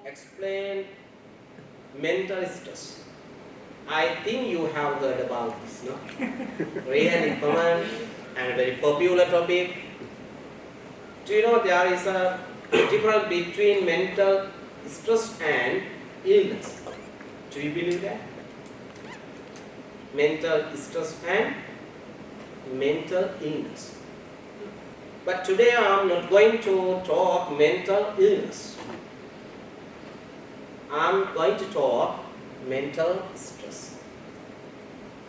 Explain mental stress. I think you have heard about this, no? Really common and very popular topic. Do you know there is a difference between mental stress and illness? Do you believe that? Mental stress and mental illness. But today I am not going to talk mental illness. I am going to talk mental stress.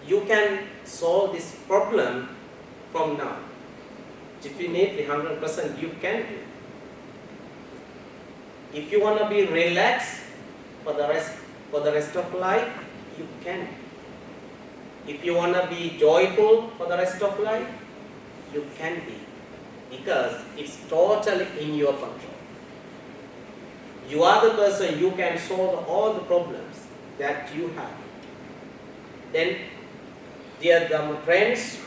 You can solve this problem from now. Definitely 100% you can do. If you want to be relaxed for the rest of life, you can. If you want to be joyful for the rest of life, you can be. Because it's totally in your control. You are the person, you can solve all the problems that you have. Then, dear Dharma friends,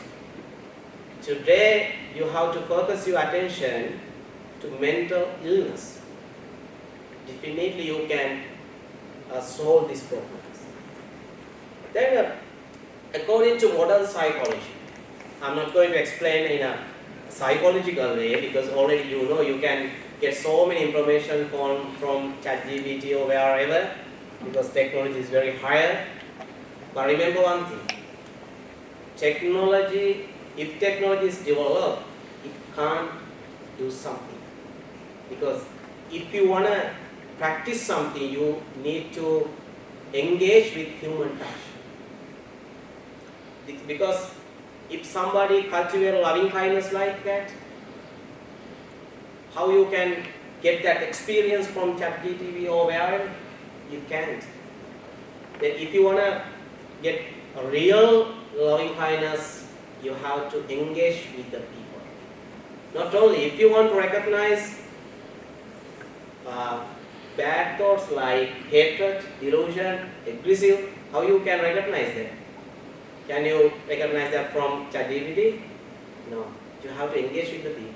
today you have to focus your attention to mental illness. Definitely you can solve these problems. Then, according to modern psychology, I'm not going to explain in a psychological way because already you know you can get so many information from ChatGPT or wherever because technology is very higher. But remember one thing, if technology is developed, it can't do something. Because if you want to practice something, you need to engage with human touch. Because if somebody cultivates loving kindness like that, how you can get that experience from ChatGPT or wherever? You can't. Then if you want to get a real loving kindness, you have to engage with the people. Not only, if you want to recognize bad thoughts like hatred, delusion, aggressive, how you can recognize them? Can you recognize that from ChatGPT? No. You have to engage with the people.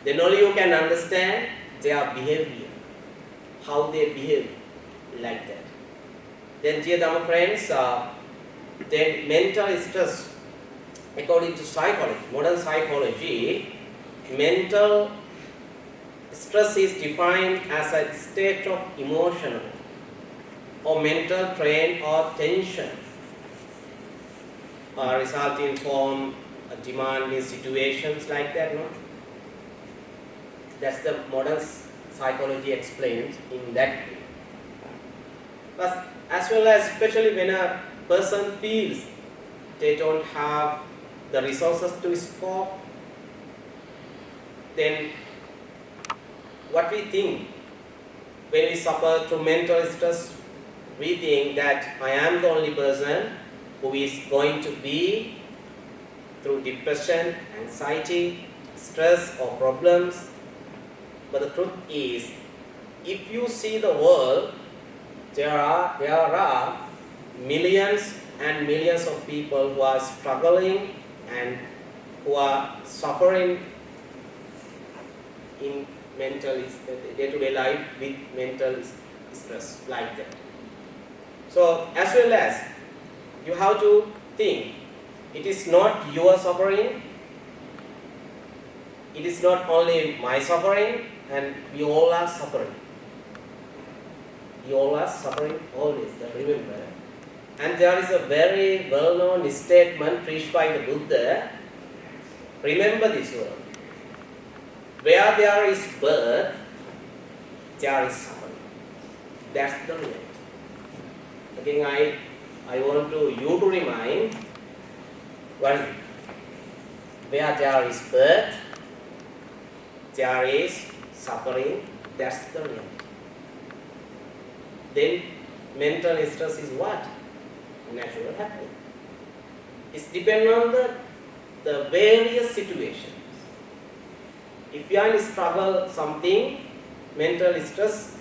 Then only you can understand their behavior, how they behave like that. Then, dear Dharma friends, then mental stress, according to psychology, modern psychology, mental stress is defined as a state of emotional or mental strain or tension resulting from demanding situations like that, no? That's the modern psychology explained in that way. But as well as especially when a person feels they don't have the resources to cope, then what we think when we suffer through mental stress, we think that I am the only person who is going to be through depression, anxiety, stress or problems. But the truth is, if you see the world, there are millions and millions of people who are struggling and who are suffering in mental day-to-day life with mental stress like that. So as well as you have to think, it is not your suffering, it is not only my suffering, and we all are suffering. We all are suffering always, remember. And there is a very well-known statement preached by the Buddha. Remember this word. Where there is birth, there is suffering. That's the reality. Again, I want you to remind, well, where there is birth, there is suffering. That's the reality. Then mental stress is what? Natural happening. It depends on the various situations. If you are in struggle something, mental stress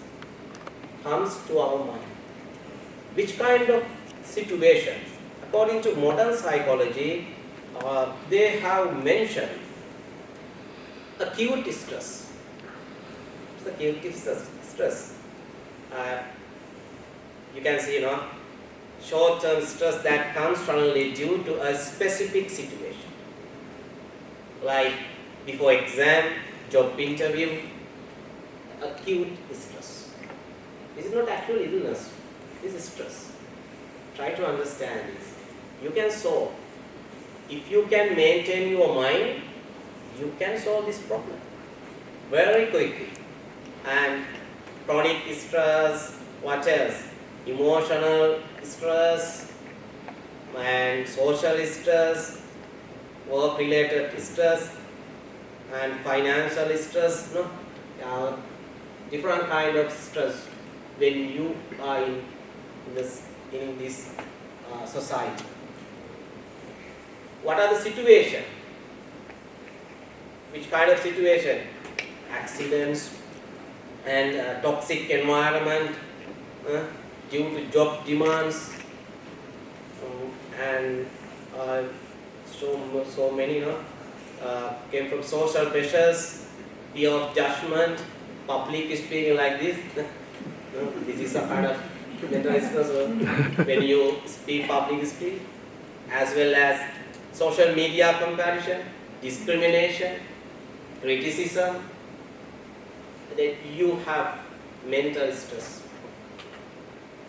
comes to our mind. Which kind of situations? According to modern psychology, they have mentioned acute stress. It's acute stress. You can see, short-term stress that comes suddenly due to a specific situation. Like before exam, job interview, acute stress. This is not actual illness, this is stress. Try to understand this. You can solve. If you can maintain your mind, you can solve this problem very quickly. And chronic stress, what else? Emotional stress and social stress, work-related stress and financial stress. Different kind of stress when you are in this society. What are the situations? Which kind of situation? Accidents and toxic environment due to job demands and so many came from social pressures, fear of judgment, public speaking like this. This is a kind of mental stress when you speak public speak, as well as social media comparison, discrimination, criticism. That you have mental stress.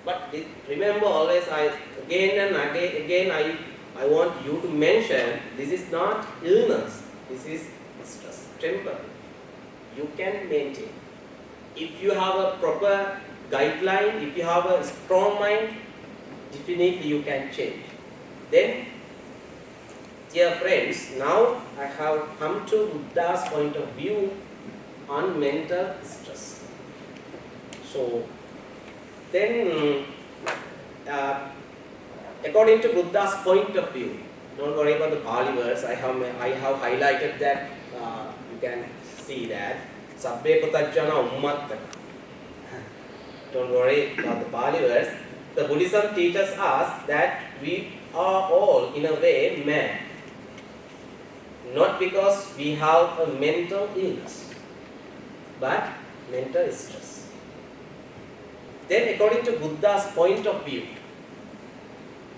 But remember always, again I want you to mention, this is not illness, this is stress, temporary. You can maintain. If you have a proper guideline, if you have a strong mind, definitely you can change. Then, dear friends, now I have come to Buddha's point of view on mental stress. So, then, according to Buddha's point of view, don't worry about the Pali words, I have highlighted that, you can see that. Sabbe Putajjana Ummattaka. Don't worry about the Pali words. The Buddhism teaches us that we are all, in a way, mad. Not because we have a mental illness, but mental stress. Then, according to Buddha's point of view,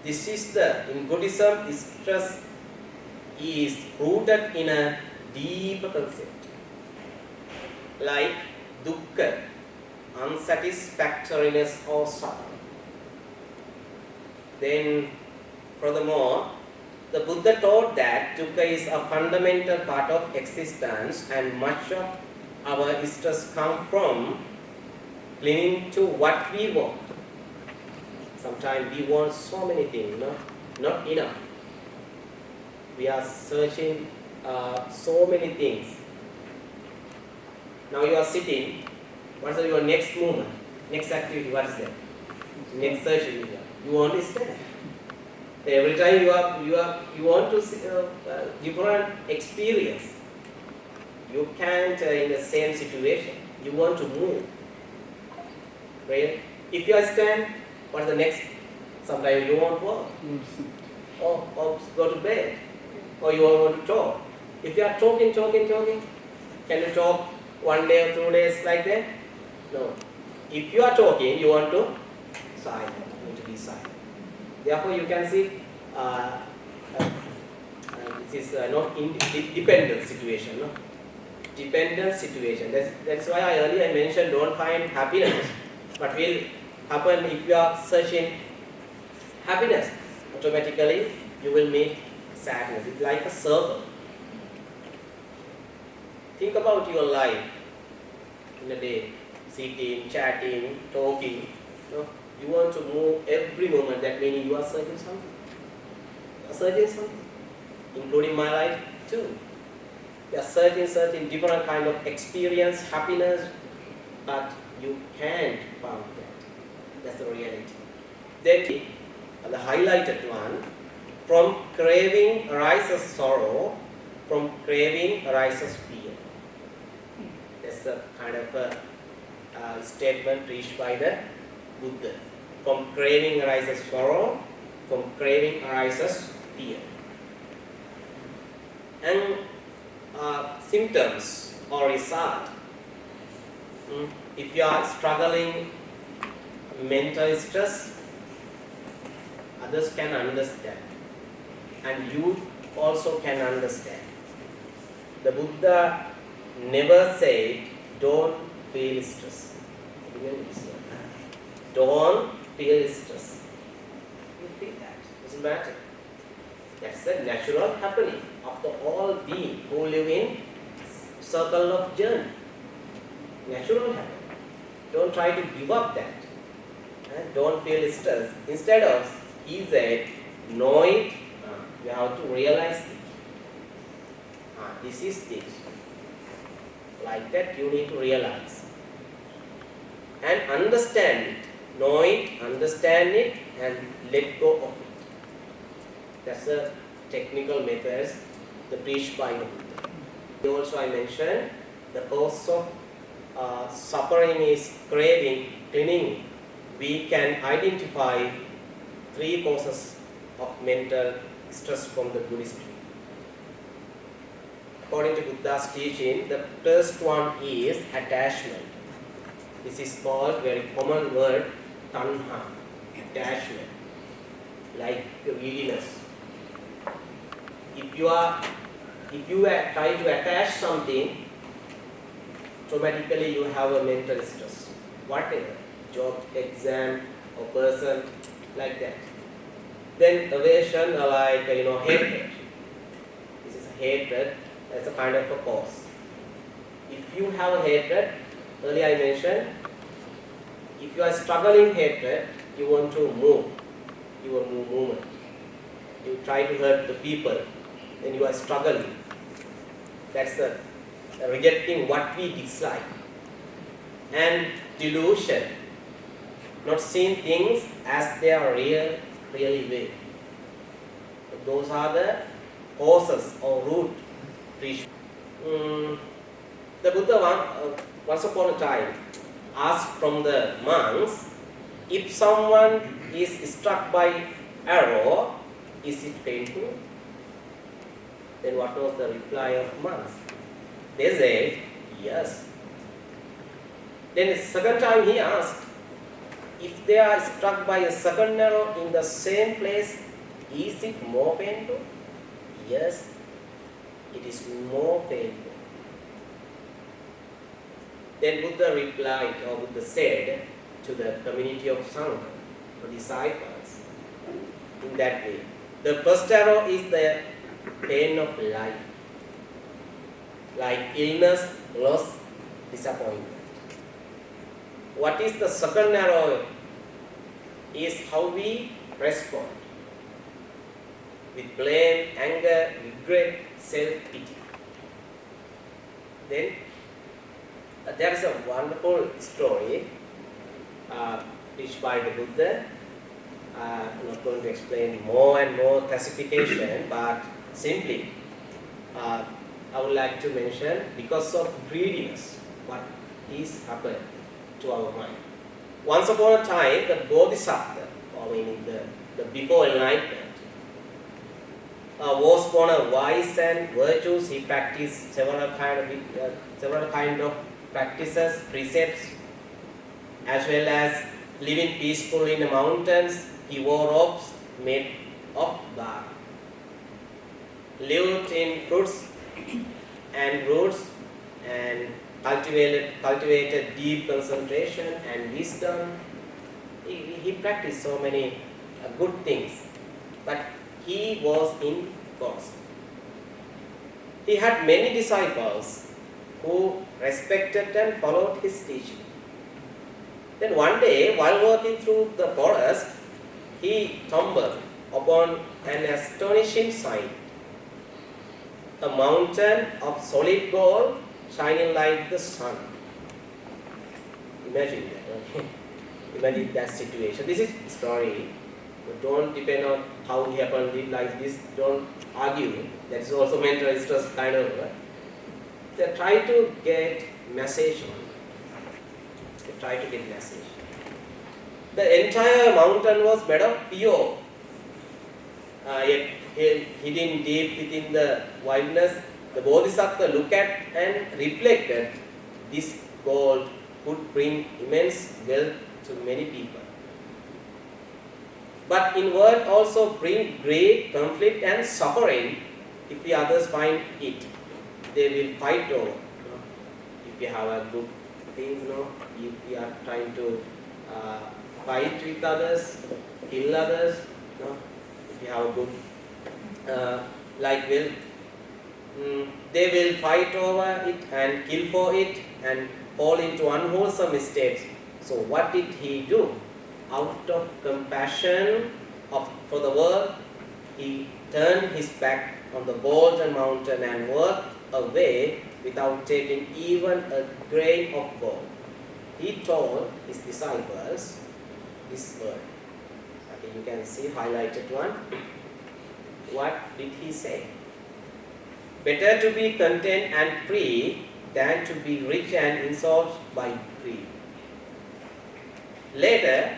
this is in Buddhism, stress is rooted in a deeper concept, like dukkha, unsatisfactoriness or suffering. Then, furthermore, the Buddha taught that dukkha is a fundamental part of existence, and much of our stress comes from clinging to what we want. Sometimes we want so many things, not enough. We are searching so many things. Now you are sitting. What's your next movement? Next activity? What is that? Next searching. You want to stand. Every time you want to see different experience. You can't in the same situation. You want to move. Right? If you are stand, what's the next? Sometimes you want to walk, or go to bed, or you want to talk. If you are talking, can you talk 1 day or 2 days like that? No. If you are talking, you want to silent. You want to be silent. Therefore, you can see this is not dependent situation. No? Dependent situation. That's why I earlier mentioned don't find happiness. What will happen if you are searching happiness? Automatically, you will meet sadness. It's like a circle. Think about your life in a day, sitting, chatting, talking. You want to move every moment. That means you are searching something. You are searching something, including my life too. You are searching different kind of experience, happiness, but you can't find that. That's the reality. Then the highlighted one, from craving arises sorrow, from craving arises fear. That's a kind of a statement reached by the Buddha. From craving arises sorrow, from craving arises fear. And symptoms or result. If you are struggling mental stress, others can understand, and you also can understand. The Buddha never said, don't feel stress. Don't feel stress. You feel that. Doesn't matter. That's a natural happening. After all beings who live in circle of journey. Natural happening. Don't try to give up that. Don't feel stress. Instead of, he said, know it, you have to realize it. This is this. Like that you need to realize. And understand it. Know it, understand it, and let go of it. That's the technical methods that preached by the Buddha. Also I mentioned the cause of suffering is craving, clinging. We can identify 3 causes of mental stress from the Buddhist view. According to Buddha's teaching, the first one is attachment. This is called very common word, tanha, attachment, like greediness. If you are trying to attach something, automatically you have a mental stress. Whatever, job, exam, or person, like that. Then aversion, like hatred. This is hatred. That's a kind of a cause. If you have a hatred, earlier I mentioned, if you are struggling hatred, you want to move your movement. You try to hurt the people, then you are struggling. That's the rejecting what we dislike. And delusion, not seeing things as they are really way. Those are the causes or root. The Buddha once upon a time asked from the monks, if someone is struck by arrow, is it painful? Then what was the reply of monks? They said, yes. Then the second time he asked, if they are struck by a second arrow in the same place, is it more painful? Yes, it is more painful. Then Buddha replied, or Buddha said to the community of Sangha, or disciples, in that way. The first arrow is the pain of life, like illness, loss, disappointment. What is the second arrow is how we respond with blame, anger, regret, self-pity. Then there is a wonderful story preached by the Buddha. I'm not going to explain more and more classification, but simply I would like to mention, because of greediness, what is happened to our mind. Once upon a time, the Bodhisattva, or meaning the before enlightenment, was born of wise and virtues. He practiced several kind of practices, precepts, as well as living peacefully in the mountains. He wore robes made of bark, lived in fruits and roots, and cultivated deep concentration and wisdom. He practiced so many good things, but he was in cost. He had many disciples, who respected and followed his teaching. Then one day, while walking through the forest, he stumbled upon an astonishing sight. A mountain of solid gold shining like the sun. Imagine that, okay? Imagine that situation. This is story. Don't depend on how it happened, it like this. Don't argue. That is also mental stress kind of. They try to get message on. They try to get message. The entire mountain was made of pure. Yet hidden deep within the wilderness, the Bodhisattva looked at and reflected this gold could bring immense wealth to many people. But in world also bring great conflict and suffering if the others find it. They will fight over. If you have a good thing, if you are trying to fight with others, kill others, if you have a good they will fight over it and kill for it and fall into unwholesome states. So what did he do? Out of compassion for the world, he turned his back on the golden mountain and walked away without taking even a grain of gold. He told his disciples this word. Okay, you can see highlighted one. What did he say? Better to be content and free than to be rich and insulted by greed. Later,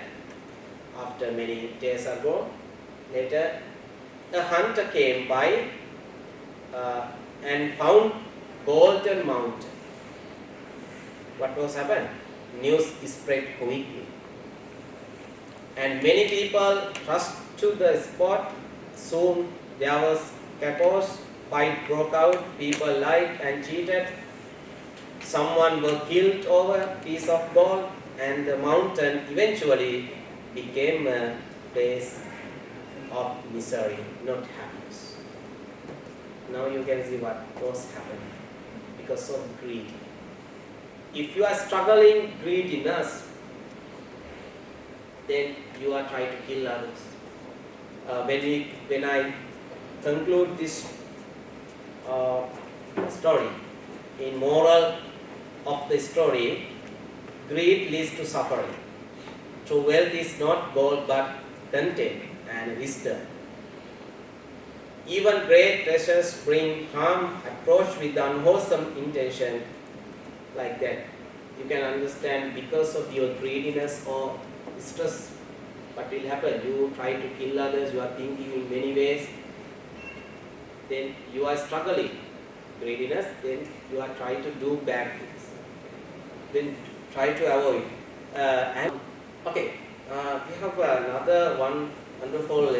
after many days ago, a hunter came by and found golden mountain. What was happened? News spread quickly. And many people rushed to the spot. Soon there was chaos, fight broke out, people lied and cheated. Someone was killed over a piece of gold, and the mountain eventually became a place of misery, not happiness. Now you can see what was happening because of greed. If you are struggling greediness, then you are trying to kill others. When I conclude this story, in moral of the story, greed leads to suffering. True wealth is not gold but content and wisdom. Even great treasures bring harm approached with unwholesome intention, like that. You can understand because of your greediness or stress, what will happen? You try to kill others, you are thinking in many ways, then you are struggling. Greediness, then you are trying to do bad things. Then try to avoid. Okay, we have another one wonderful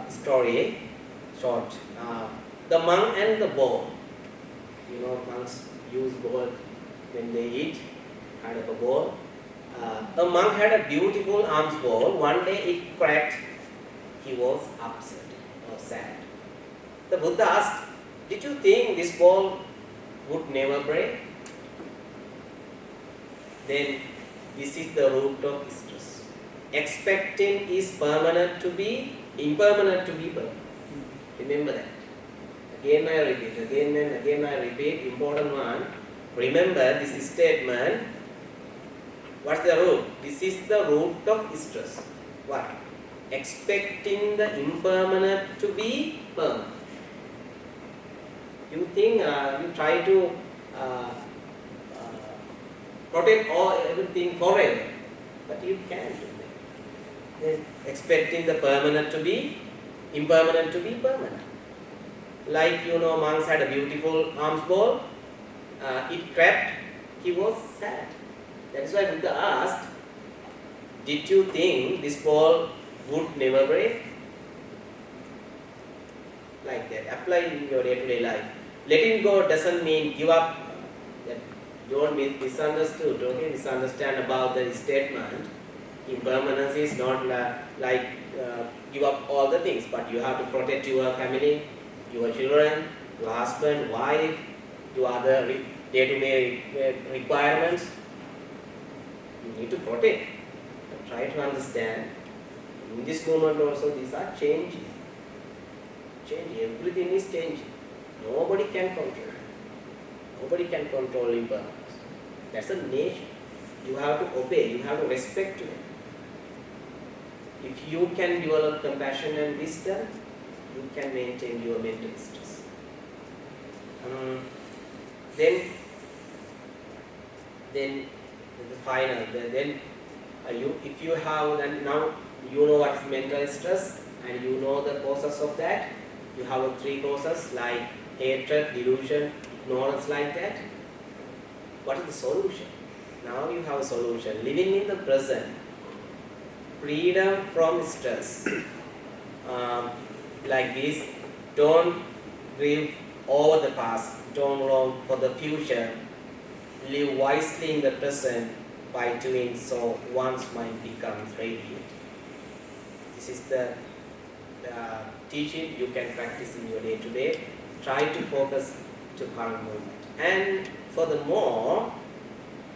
story, short. The monk and the bowl. Monks use bowl when they eat, kind of a bowl. A monk had a beautiful alms bowl. One day it cracked. He was upset or sad. The Buddha asked, "Did you think this bowl would never break?" Then this is the root of stress. Expecting is permanent to be, impermanent to be permanent. Remember that. Again I repeat, again and again I repeat, important one. Remember this statement. What's the root? This is the root of stress. What? Expecting the impermanent to be permanent. You think you try to protect everything forever, but you can't do that. Then expecting the permanent to be impermanent to be permanent. Like monks had a beautiful alms bowl. It cracked. He was sad. That is why Buddha asked, "Did you think this bowl would never break?" Like that. Apply in your day-to-day life. Letting go doesn't mean give up. Don't be misunderstood. Don't misunderstand about the statement. Impermanence is not like give up all the things, but you have to protect your family, your children, your husband, wife, your other day-to-day requirements, you need to protect. Try to understand. In this moment also, these are changing. Everything is changing. Nobody can control. Nobody can control impermanence. That's the nature. You have to obey. You have to respect to it. If you can develop compassion and wisdom, you can maintain your mental stress. Then the final. If you have, then now you know what is mental stress and you know the causes of that. You have 3 causes like hatred, delusion, ignorance, like that. What is the solution? Now you have a solution. Living in the present, freedom from stress. Like this, don't grieve over the past, don't long for the future. Live wisely in the present. By doing so, one's mind becomes radiant. This is the teaching you can practice in your day-to-day. Try to focus to current moment. And furthermore,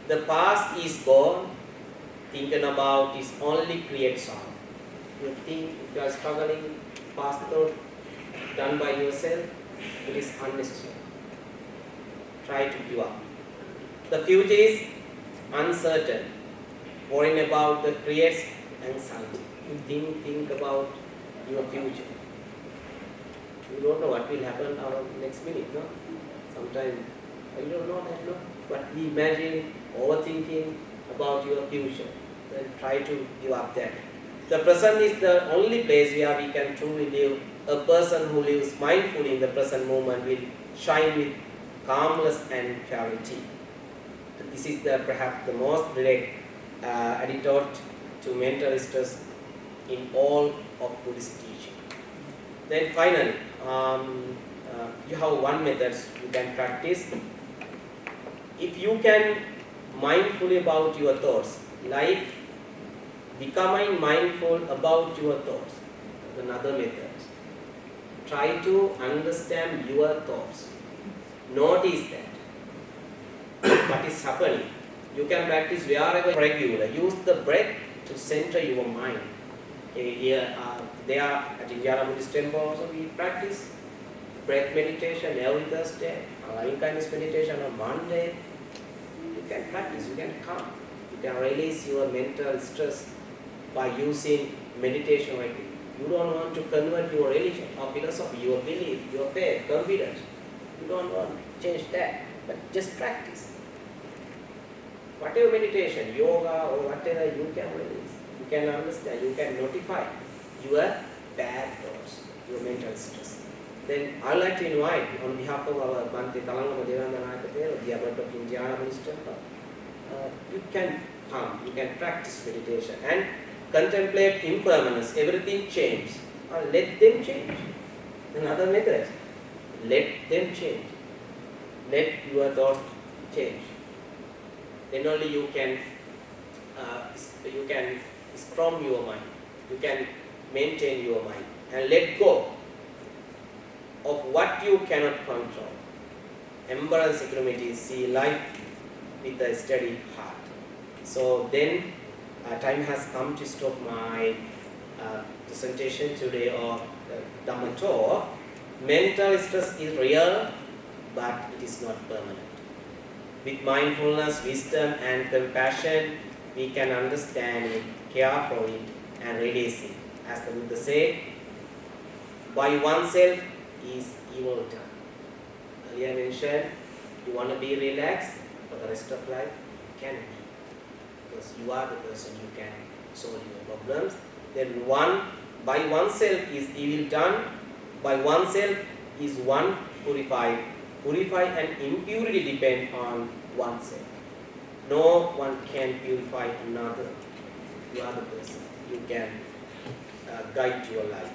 the past is gone. Thinking about is only creates harm. You think if you are struggling, past thought done by yourself, it is unnecessary. Try to give up. The future is uncertain. Worrying about the creates anxiety. You think about your future. You don't know what will happen our next minute, no? Sometimes you don't know that, no? But we imagine, overthinking about your future. Then try to give up that. The present is the only place where we can truly live. A person who lives mindfully in the present moment will shine with calmness and clarity. This is perhaps the most direct antidote to mental stress in all of Buddhist teaching. Then finally, you have one method you can practice. If you can mindfully about your thoughts, like becoming mindful about your thoughts, another method. Try to understand your thoughts. Notice that. What is happening? You can practice wherever regular. Use the breath to center your mind. Here, there at Indiana Buddhist Temple also we practice breath meditation every Thursday, loving kindness meditation on Monday. You can practice, you can calm. You can release your mental stress by using meditation like this. You don't want to convert your religion or philosophy, your belief, your faith, confidence. You don't want to change that, but just practice. Whatever meditation, yoga or whatever you can release, you can understand, you can notify your bad thoughts, your mental stress. Then I'd like to invite on behalf of our Bhante Pannasara, the abbot of Indiana Buddhist Temple, you can come, you can practice meditation and contemplate impermanence, everything changes, or let them change. Another method, let them change. Let your thoughts change. Then only you can strong your mind, you can maintain your mind and let go of what you cannot control. Embrace equanimity, see life with a steady heart. So then time has come to stop my presentation today of Dharma Talk. Mental stress is real, but it is not permanent. With mindfulness, wisdom and compassion, we can understand it, care for it and release it. As the Buddha said, by oneself is evil done. Earlier mentioned, you want to be relaxed for the rest of life, you can be. Because you are the person who can solve your problems. Then by oneself is evil done, by oneself is one purified. Purify and impurity depend on oneself. No one can purify another. You are the person. You can guide your life.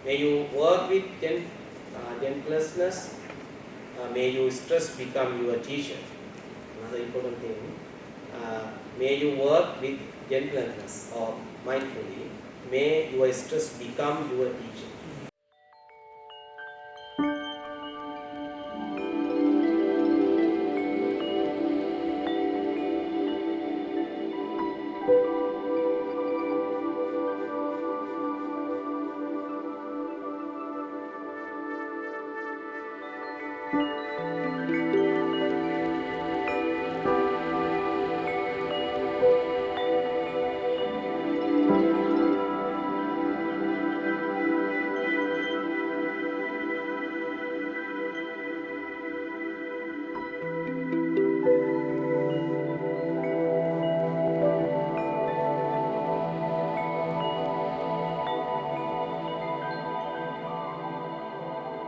May you work with gentleness. May your stress become your teacher. Another important thing. May you work with gentleness or mindfully. May your stress become your teacher.